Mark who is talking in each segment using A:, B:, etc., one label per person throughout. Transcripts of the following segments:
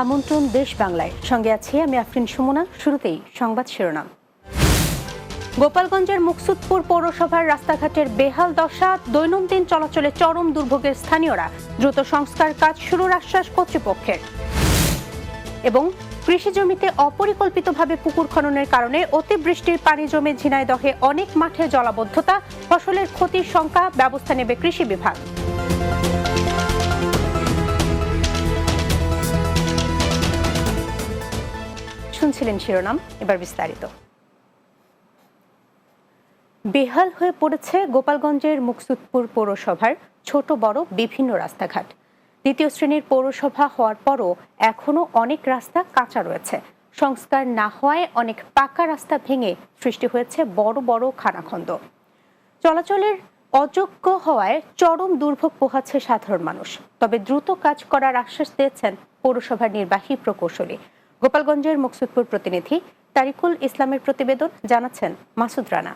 A: আমন্ত্রণ দেশ বাংলায়, সঙ্গে আছি আমি আফরিন সুমনা। শুরুতেই সংবাদ শিরোনাম। গোপালগঞ্জের মুকসুদপুর পৌরসভার রাস্তাঘাটের বেহাল দশা, দৈনন্দিন চলাচলে চরম দুর্ভোগের স্থানীয়রা, দ্রুত সংস্কার কাজ শুরুর আশ্বাস কর্তৃপক্ষের। এবং কৃষি জমিতে অপরিকল্পিতভাবে পুকুর খননের কারণে অতিবৃষ্টির পানি জমে ঝিনাইদহে অনেক মাঠে জলাবদ্ধতা, ফসলের ক্ষতির শঙ্কা, ব্যবস্থা নেবে কৃষি বিভাগ। শুনছিলেন শিরোনাম, এবার বিস্তারিত। বেহাল হয়ে পড়েছে গোপালগঞ্জের মুকসুদপুর পৌরসভার ছোট বড় বিভিন্ন রাস্তাঘাট। দ্বিতীয় শ্রেণীর পৌরসভা হওয়ার পরও এখনো অনেক রাস্তা কাঁচা রয়েছে। সংস্কার না হওয়ায় অনেক পাকা রাস্তা ভেঙে সৃষ্টি হয়েছে বড় বড় খানাখন্দ। চলাচলের অযোগ্য হওয়ায় চরম দুর্ভোগ পোহাচ্ছে সাধারণ মানুষ। তবে দ্রুত কাজ করার আশ্বাস দিয়েছেন পৌরসভার নির্বাহী প্রকৌশলী। গোপালগঞ্জের মুকসুদপুর প্রতিনিধি তারিকুল ইসলামের প্রতিবেদন, জানাচ্ছেন মাসুদ রানা।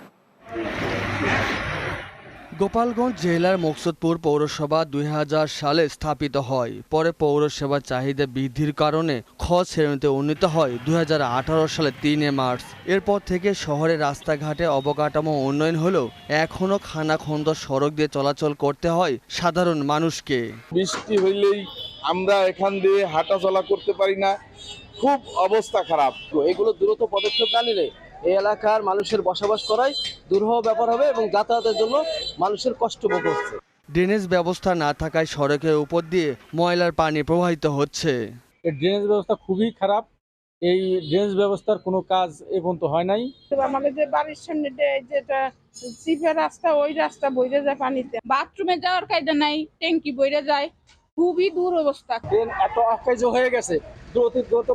B: গোপালগঞ্জ জেলার মুকসুদপুর পৌরসভা 2000 সালে স্থাপিত হয়। পরে পৌরসভার চাহিদা বৃদ্ধির কারণে খ শ্রেণীতে উন্নীত হয় 2018 সালে 3 মার্চ। এরপর থেকে শহরের রাস্তাঘাটে অবকাঠামো উন্নয়ন হলেও এখনও খানাখন্দ সড়ক দিয়ে চলাচল করতে হয় সাধারণ মানুষকে।
C: বৃষ্টি হইলেই আমরা এখান দিয়ে হাঁটা চলা করতে পারি না, খুব অবস্থা খারাপ।
D: এগুলো দ্রুত পদক্ষেপ না নিলে এই এলাকার মানুষের বসবাস করাই দুরূহ ব্যাপার হবে এবং যাতায়াতের জন্য মানুষের কষ্ট ভোগ হচ্ছে।
B: ড্রেনেজ ব্যবস্থা না থাকায় সড়কের উপর দিয়ে ময়লার পানি প্রবাহিত হচ্ছে।
E: এই ড্রেনেজ ব্যবস্থা খুবই খারাপ। এই ড্রেনেজ ব্যবস্থার কোনো কাজ এ পর্যন্ত হয় নাই।
F: আমাদের যে বাড়ির সামনে যেটা চিপের রাস্তা, ওই রাস্তা বইরে যায় পানিতে। বাথরুমে যাওয়ার কায়দা নাই, ট্যাঙ্কি বইরে যায়, খুবই দূর অবস্থা।
E: ড্রেন এত অকেজ হয়ে গেছে, দ্রুত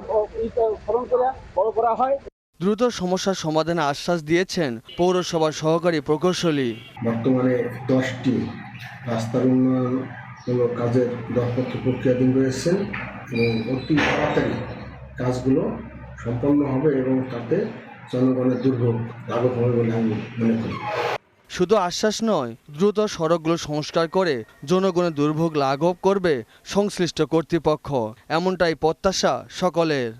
E: খনন করে বড় করা হয়।
B: দ্রুত সমস্যার সমাধানে আশ্বাস দিয়েছেন পৌরসভার সহকারী প্রকৌশলী।
G: বর্তমানে 10টি রাস্তার উন্নয়নমূলক কাজের দরপত্র প্রক্রিয়াধীন রয়েছে এবং অতি তাড়াতাড়ি কাজগুলো সম্পন্ন হবে এবং তাতে জনগণের দুর্ভোগ লাঘব হবে বলে আমি মনে করি।
B: শুধু আশ্বাস নয়, দ্রুত সড়কগুলো সংস্কার করে জনগণের দুর্ভোগ লাঘব করবে সংশ্লিষ্ট কর্তৃপক্ষ, এমনটাই প্রত্যাশা সকলের।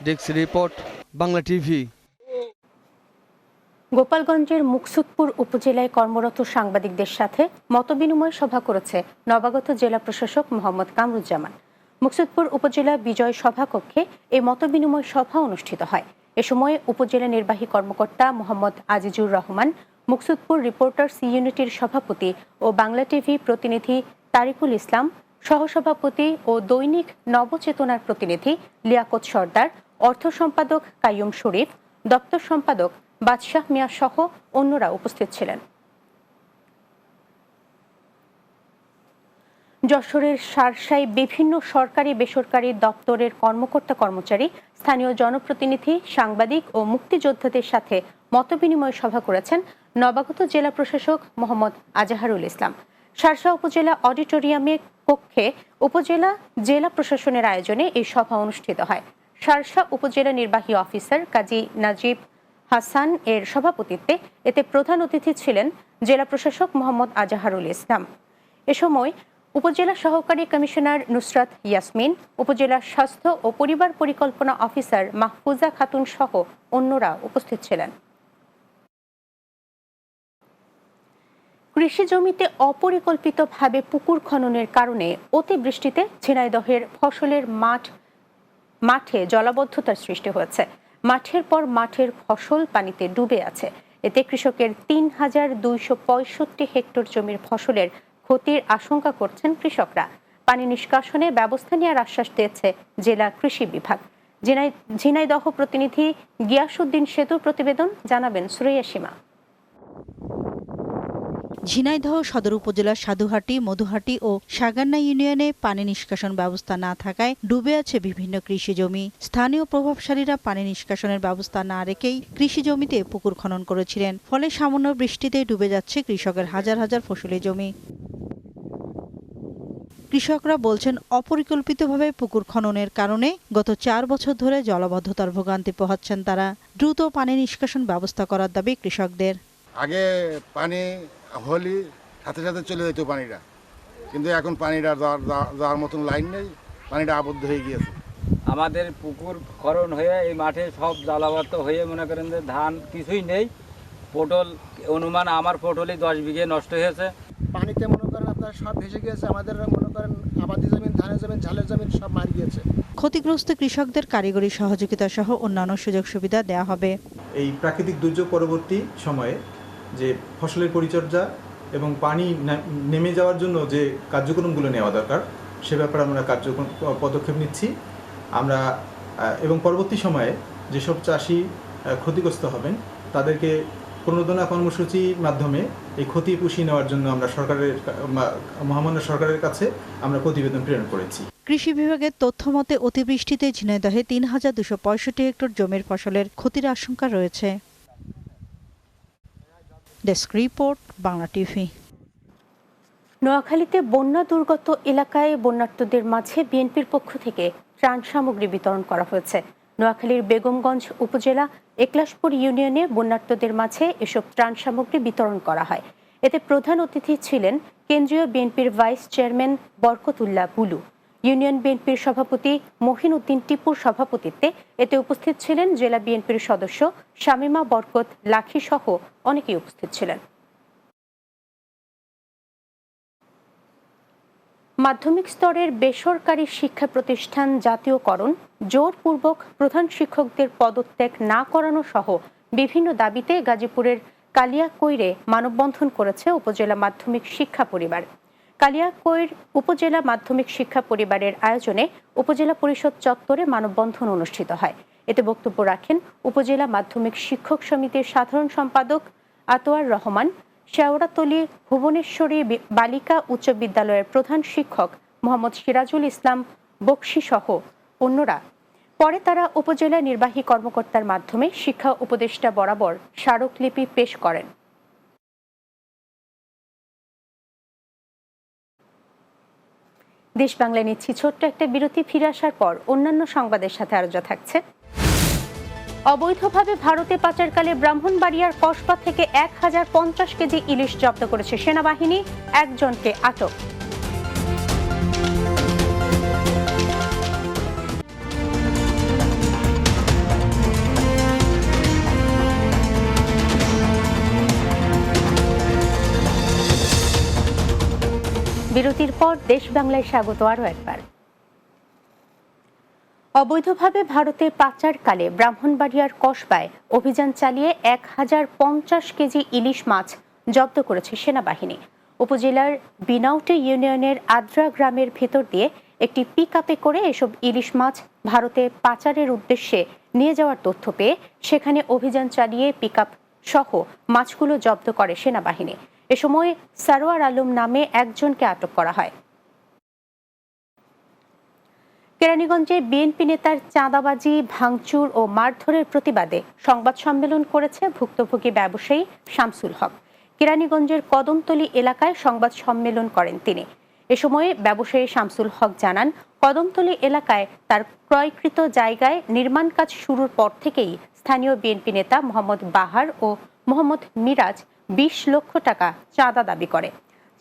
B: Desk report, Bangla TV.
A: গোপালগঞ্জের মুকসুদপুর উপজেলায় কর্মরত সাংবাদিকদের সাথে মতবিনিময় সভা করেছে নবাগত জেলা প্রশাসক মোহাম্মদ কামরুজ্জামান। মুকসুদপুর উপজেলা বিজয় সভাকক্ষে এই মতবিনিময় সভা অনুষ্ঠিত হয়। এ সময় উপজেলা নির্বাহী কর্মকর্তা মোহাম্মদ আজিজুর রহমান, মুকসুদপুর রিপোর্টার্স ইউনিটির সভাপতি ও বাংলা টিভি প্রতিনিধি তারিকুল ইসলাম, সহসভাপতি ও দৈনিক নবচেতনার প্রতিনিধি লিয়াকত সর্দার, অর্থ সম্পাদক কাইয়ুম শরীফ, দপ্তর সম্পাদক বাদশাহ মিয়া সহ অন্যরা উপস্থিত ছিলেন। যশোরের শার্শায় বিভিন্ন সরকারি বেসরকারি দপ্তরের কর্মকর্তা কর্মচারী, স্থানীয় জনপ্রতিনিধি, সাংবাদিক ও মুক্তিযোদ্ধাদের সাথে মতবিনিময় সভা করেছেন নবাগত জেলা প্রশাসক মোহাম্মদ আজাহারুল ইসলাম। শার্শা উপজেলা অডিটোরিয়ামে কক্ষে উপজেলা জেলা প্রশাসনের আয়োজনে এই সভা অনুষ্ঠিত হয়। শার্শা উপজেলা নির্বাহী অফিসার কাজী নাজিব হাসান এর সভাপতিত্বে এতে প্রধান অতিথি ছিলেন জেলা প্রশাসক মোহাম্মদ আজাহারুল ইসলাম। এ সময় উপজেলা সহকারী কমিশনার নুসরাত ইয়াসমিন, উপজেলা স্বাস্থ্য ও পরিবার পরিকল্পনা অফিসার মাহফুজা খাতুন সহ অন্যরা উপস্থিত ছিলেন। কৃষি জমিতে অপরিকল্পিতভাবে পুকুর খননের কারণে অতিবৃষ্টিতে ঝিনাইদহের ফসলের মাঠে জলাবদ্ধতার সৃষ্টি হয়েছে। মাঠের পর মাঠের ফসল পানিতে ডুবে আছে। এতে কৃষকের 3265 হেক্টর জমির ফসলের ক্ষতির আশঙ্কা করছেন কৃষকরা। পানি নিষ্কাশনে ব্যবস্থা নেওয়ার আশ্বাস দিয়েছে জেলা কৃষি বিভাগ। ঝিনাইদহ প্রতিনিধি গিয়াসউদ্দিন সেতুর প্রতিবেদন, জানাবেন সুরাইয়া সীমা।
H: ঝিনাইদহ সদর উপজেলার সাধুহাটি, মধুহাটি ও সাগান্না ইউনিয়নে পানি নিষ্কাশন ব্যবস্থা না থাকায় ডুবে আছে বিভিন্ন কৃষি জমি। স্থানীয় প্রভাবশালীরা পানি নিষ্কাশনের ব্যবস্থা না রেখেই কৃষি জমিতে পুকুর খনন করেছিলেন। ফলে সামান্য বৃষ্টিতে ডুবে যাচ্ছে কৃষকের হাজার হাজার ফসলি জমি। কৃষকরা বলছেন, অপরিকল্পিতভাবে পুকুর খননের কারণে গত 4 বছর ধরে জলাবদ্ধতার ভোগান্তি পোহাচ্ছেন তারা। দ্রুত পানি নিষ্কাশন ব্যবস্থা করার দাবি কৃষকদের।
I: আগে পানি হলি সাথে সাথে চলে যেত পানিটা, কিন্তু এখন পানিটা যাওয়ার মতন লাইন নেই, পানিটা আবদ্ধ হয়ে গিয়েছে।
J: আমাদের পুকুর খনন হয়ে এই মাঠে সব জ্বালাবদ্ধ হয়ে মনে করেন যে ধান কিছুই নেই। পটল অনুমান আমার পটলই 10 বিঘে নষ্ট হয়েছে।
G: পানিতে মনে করেন আপনার সব ভেসে গিয়েছে, আমাদের মনে করেন আবাদি জমিন, ধানের জমিন, ঝালের জমিন সব মারা গিয়েছে।
H: ক্ষতিগ্রস্ত কৃষকদের কারিগরি সহযোগিতা সহ অন্যান্য সুযোগ সুবিধা দেওয়া হবে।
K: এই প্রাকৃতিক দুর্যোগ পরবর্তী সময়ে যে ফসলের পরিচর্যা এবং পানি নেমে যাওয়ার জন্য যে কার্যক্রমগুলো নেওয়া দরকার সে ব্যাপারে আমরা পদক্ষেপ নিচ্ছি আমরা, এবং পরবর্তী সময়ে যেসব চাষি ক্ষতিগ্রস্ত হবেন তাদেরকে প্রণোদনা কর্মসূচির মাধ্যমে এই ক্ষতি পুষিয়ে নেওয়ার জন্য আমরা মহামান্য সরকারের কাছে আমরা প্রতিবেদন প্রেরণ করেছি।
H: কৃষি বিভাগের তথ্য মতে অতিবৃষ্টিতে ঝিনাইদহে ৩,২৬৫ হেক্টর জমির ফসলের ক্ষতির আশঙ্কা রয়েছে। Desk report, Bangla TV.
A: নোয়াখালীতে বন্যা দুর্গত এলাকায় বন্যার্তদের মাঝে বিএনপির পক্ষ থেকে ত্রাণ সামগ্রী বিতরণ করা হয়েছে। নোয়াখালীর বেগমগঞ্জ উপজেলা একলাশপুর ইউনিয়নে বন্যার্তদের মাঝে এসব ত্রাণ সামগ্রী বিতরণ করা হয়। এতে প্রধান অতিথি ছিলেন কেন্দ্রীয় বিএনপির vice chairman Barkatullah Bulu. Union বিএনপির সভাপতি মহিন উদ্দিন টিপুর সভাপতিত্বে এতে উপস্থিত ছিলেন জেলা বিএনপির সদস্য শামীমা বরকত লাখি সহ অনেকেই উপস্থিত ছিলেন। মাধ্যমিক স্তরের বেসরকারি শিক্ষা প্রতিষ্ঠান জাতীয়করণ, জোরপূর্বক প্রধান শিক্ষকদের পদত্যাগ না করানো সহ বিভিন্ন দাবিতে গাজীপুরের কালিয়াকৈরে মানববন্ধন করেছে উপজেলা মাধ্যমিক শিক্ষা পরিবার। কালিয়াকৈর উপজেলা মাধ্যমিক শিক্ষা পরিবারের আয়োজনে উপজেলা পরিষদ চত্বরে মানববন্ধন অনুষ্ঠিত হয়। এতে বক্তব্য রাখেন উপজেলা মাধ্যমিক শিক্ষক সমিতির সাধারণ সম্পাদক আতোয়ার রহমান, শেওড়াতলী ভুবনেশ্বরী বালিকা উচ্চ বিদ্যালয়ের প্রধান শিক্ষক মোহাম্মদ সিরাজুল ইসলাম বকশি সহ অন্যরা। পরে তারা উপজেলা নির্বাহী কর্মকর্তার মাধ্যমে শিক্ষা উপদেষ্টা বরাবর স্মারকলিপি পেশ করেন। দেশ বাংলায় নিচ্ছি ছোট্ট একটা বিরতি, ফিরে আসার পর অন্যান্য সংবাদের সাথে আলোচনা থাকছে। অবৈধভাবে ভারতে পাচারকালে ব্রাহ্মণবাড়িয়ার কসবা থেকে 1050 কেজি ইলিশ জব্দ করেছে সেনাবাহিনী, একজনকে আটক। বিরতির পর দেশ বাংলায় স্বাগত আরও একবার। অবৈধভাবে ভারতে পাচারকালে ব্রাহ্মণবাড়িয়ার কসবায় অভিযান চালিয়ে 1050 কেজি ইলিশ মাছ জব্দ করেছে সেনাবাহিনী। উপজেলার বিনাউটে ইউনিয়নের আদ্রা গ্রামের ভেতর দিয়ে একটি পিকআপে করে এসব ইলিশ মাছ ভারতে পাচারের উদ্দেশ্যে নিয়ে যাওয়ার তথ্য পেয়ে সেখানে অভিযান চালিয়ে পিকআপ সহ মাছগুলো জব্দ করে সেনাবাহিনী। এ সময় সারোয়ার আলম নামে একজনকে আটক করা হয়। কেরানীগঞ্জে বিএনপি নেতার চাঁদাবাজি, ভাঙচুর ও মারধরের প্রতিবাদে সংবাদ সম্মেলন করেছে ভুক্তভোগী ব্যবসায়ী শামসুল হক। কেরানীগঞ্জের কদমতলী এলাকায় সংবাদ সম্মেলন করেন তিনি। এ সময় ব্যবসায়ী শামসুল হক জানান, কদমতলী এলাকায় তার ক্রয়কৃত জায়গায় নির্মাণ কাজ শুরুর পর থেকেই স্থানীয় বিএনপি নেতা মোহাম্মদ বাহার ও মোহাম্মদ মিরাজ 20 লক্ষ টাকা চাঁদা দাবি করে।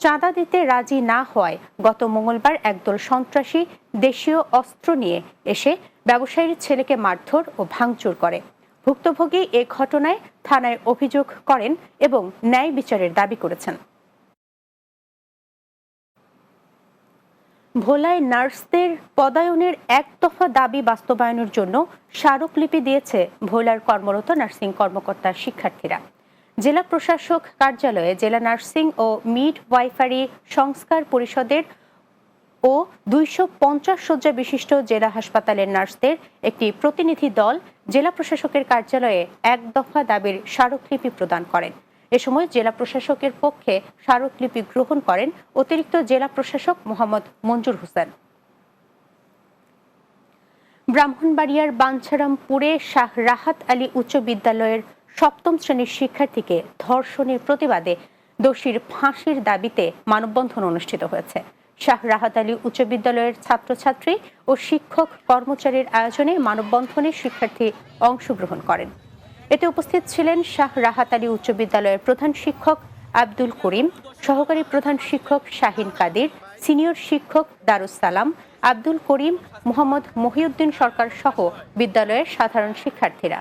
A: চাঁদা দিতে রাজি না হওয়ায় গত মঙ্গলবার একদল সন্ত্রাসী দেশীয় অস্ত্র নিয়ে এসে ব্যবসায়ীর ছেলেকে মারধর ও ভাঙচুর করে। ভুক্তভোগী এ ঘটনায় থানায় অভিযোগ করেন এবং ন্যায় বিচারের দাবি করেছেন। ভোলায় নার্সদের পদায়নের এক দফা দাবি বাস্তবায়নের জন্য স্মারকলিপি দিয়েছে ভোলার কর্মরত নার্সিং কর্মকর্তা শিক্ষার্থীরা। জেলা প্রশাসক কার্যালয়ে জেলা নার্সিং ও মিড ওয়াইফারি সংস্কার পরিষদের ও 250 শয্যা বিশিষ্ট জেলা হাসপাতালের নার্সদের একটি প্রতিনিধি দল জেলা প্রশাসকের কার্যালয়ে এক দফা দাবির স্মারকলিপি প্রদান করেন। এ সময় জেলা প্রশাসকের পক্ষে স্মারকলিপি গ্রহণ করেন অতিরিক্ত জেলা প্রশাসক মোহাম্মদ মঞ্জুর হোসেন। ব্রাহ্মণবাড়িয়ার বাঞ্ছারামপুরে শাহ রাহাত আলী উচ্চ বিদ্যালয়ের 7ম শ্রেণীর শিক্ষার্থীকে ধর্ষণের প্রতিবাদে দোষীর ফাঁসির দাবিতে মানববন্ধন অনুষ্ঠিত হয়েছে। শাহ রাহাত আলী উচ্চ বিদ্যালয়ের ছাত্রছাত্রী ও শিক্ষক কর্মচারীর আয়োজনে মানববন্ধনে শিক্ষার্থী অংশগ্রহণ করেন। এতে উপস্থিত ছিলেন শাহ রাহাত আলী উচ্চ বিদ্যালয়ের প্রধান শিক্ষক আব্দুল করিম, সহকারী প্রধান শিক্ষক শাহিন কাদির, সিনিয়র শিক্ষক দারুস সালাম, আব্দুল করিম, মোহাম্মদ মহিউদ্দিন সরকার সহ বিদ্যালয়ের সাধারণ শিক্ষার্থীরা।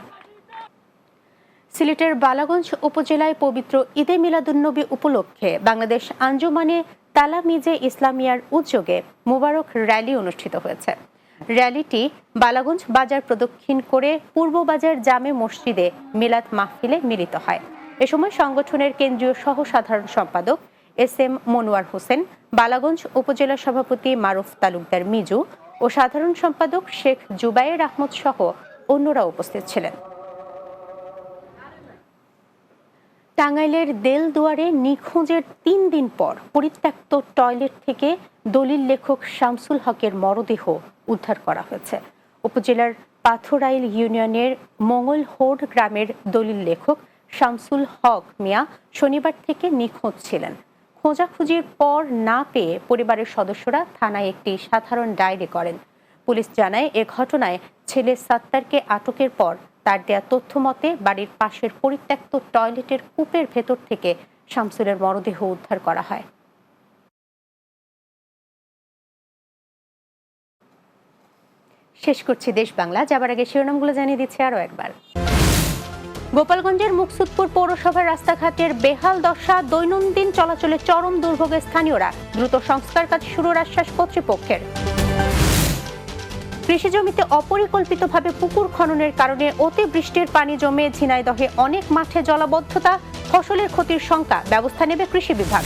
A: সিলেটের বালাগঞ্জ উপজেলায় পবিত্র ঈদে মিলাদুন্নবী উপলক্ষে বাংলাদেশ আঞ্জুমানে তালামিজে ইসলামিয়ার উদ্যোগে মোবারক র্যালি অনুষ্ঠিত হয়েছে। র্যালিটি বালাগঞ্জ বাজার প্রদক্ষিণ করে পূর্ব বাজার জামে মসজিদে মিলাদ মাহফিলে মিলিত হয়। এ সময় সংগঠনের কেন্দ্রীয় সহ সাধারণ সম্পাদক এস.এম. মনোয়ার হোসেন, বালাগঞ্জ উপজেলা সভাপতি মারুফ তালুকদার মিজু ও সাধারণ সম্পাদক শেখ জুবায়ের আহমদ সহ অন্যরা উপস্থিত ছিলেন। টাঙ্গাইলের দেলদুয়ারে নিখোঁজের ৩ দিন পর পরিত্যক্ত টয়লেট থেকে দলিল লেখক শামসুল হকের মরদেহ উদ্ধার করা হয়েছে। উপজেলার পাথরাইল ইউনিয়নের মঙ্গলহোড় গ্রামের দলিল লেখক শামসুল হক মিয়া শনিবার থেকে নিখোঁজ ছিলেন। খোঁজাখুঁজির পর না পেয়ে পরিবারের সদস্যরা থানায় একটি সাধারণ ডায়েরি করেন। পুলিশ জানায়, এ ঘটনায় ছেলে সাত্তারকে আটকের পর তার দেয়া তথ্য মতে বাড়ির পাশের পরিত্যক্ত টয়লেটের কূপের ভেতর থেকে শামসুলের মরদেহ উদ্ধার করা হয়। শেষ করছি দেশ বাংলা। যাবার আগে শিরোনামগুলো জানিয়ে দিচ্ছি আরও একবার। গোপালগঞ্জের মুকসুদপুর পৌরসভার রাস্তাঘাটের বেহাল দশা, দৈনন্দিন চলাচলে চরম দুর্ভোগে স্থানীয়রা, দ্রুত সংস্কার কাজ শুরুর আশ্বাস কর্তৃপক্ষের। কৃষি জমিতে অপরিকল্পিতভাবে পুকুর খননের কারণে অতিবৃষ্টির পানি জমে ঝিনাইদহে অনেক মাঠে জলাবদ্ধতা, ফসলের ক্ষতির শঙ্কা, ব্যবস্থা নেবে কৃষি বিভাগ।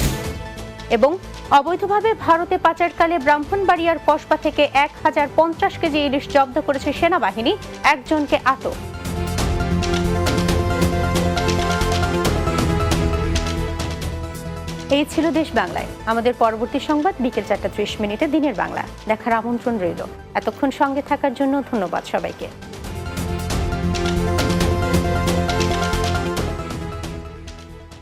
A: এবং অবৈধভাবে ভারতে পাচারকালে ব্রাহ্মণবাড়িয়ার কসবা থেকে 1050 কেজি ইলিশ জব্দ করেছে সেনাবাহিনী, একজনকে আটক। এই ছিল দেশ বাংলায়। আমাদের পরবর্তী সংবাদ বিকেল 4টা 30 মিনিটে দিনের বাংলা দেখার আমন্ত্রণ রইল। এতক্ষণ সঙ্গে থাকার জন্য ধন্যবাদ সবাইকে।